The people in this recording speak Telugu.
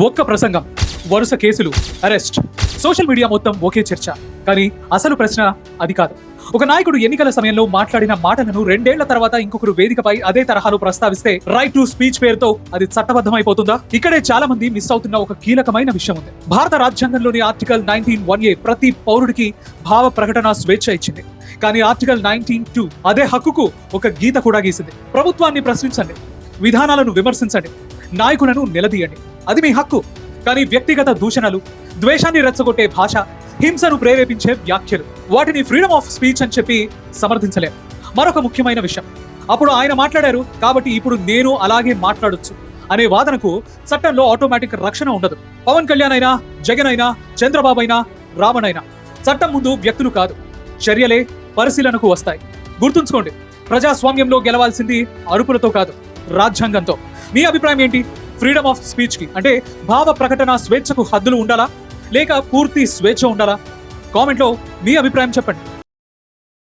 ఒక్క ప్రసంగం, వరుస కేసులు, అరెస్ట్, సోషల్ మీడియా మొత్తం ఒకే చర్చ. కానీ అసలు ప్రశ్న అది కాదు. ఒక నాయకుడు ఎన్నికల సమయంలో మాట్లాడిన మాటలను 2 ఏళ్ల తర్వాత ఇంకొకరు వేదికపై అదే తరహాలో ప్రస్తావిస్తే రైట్ టు స్పీచ్ పేరుతో అది చట్టబద్ధమైపోతుందా? ఇక్కడే చాలా మంది మిస్ అవుతున్న ఒక కీలకమైన విషయం ఉంది. భారత రాజ్యాంగంలోని ఆర్టికల్ 19(1)A ప్రతి పౌరుడికి భావ ప్రకటన స్వేచ్ఛ ఇచ్చింది. కానీ ఆర్టికల్ 19(2) అదే హక్కుకు ఒక గీత కూడా గీసింది. ప్రభుత్వాన్ని ప్రశ్నించండి, విధానాలను విమర్శించండి, నాయకులను నిలదీయండి, అది మీ హక్కు. కానీ వ్యక్తిగత దూషణలు, ద్వేషాన్ని రెచ్చగొట్టే భాష, హింసను ప్రేరేపించే వ్యాఖ్యలు, వాటిని ఫ్రీడమ్ ఆఫ్ స్పీచ్ అని చెప్పి సమర్థించలేం. మరొక ముఖ్యమైన విషయం, అప్పుడు ఆయన మాట్లాడారు కాబట్టి ఇప్పుడు నేను అలాగే మాట్లాడొచ్చు అనే వాదనకు చట్టంలో ఆటోమేటిక్ రక్షణ ఉండదు. పవన్ కళ్యాణ్ అయినా, జగన్ అయినా, చంద్రబాబు అయినా, రావణ్ అయినా చట్టం ముందు వ్యక్తులు కాదు, చర్యలే పరిశీలనకు వస్తాయి. గుర్తుంచుకోండి, ప్రజాస్వామ్యంలో గెలవాల్సింది అరుపులతో కాదు, రాజ్యాంగంతో. మీ అభిప్రాయం ఏంటి? ఫ్రీడమ్ ఆఫ్ స్పీచ్ కి అంటే భావ ప్రకటన స్వేచ్ఛకు హద్దులు ఉండాలా, లేక పూర్తి స్వేచ్ఛ ఉండాలా? కామెంట్లో మీ అభిప్రాయం చెప్పండి.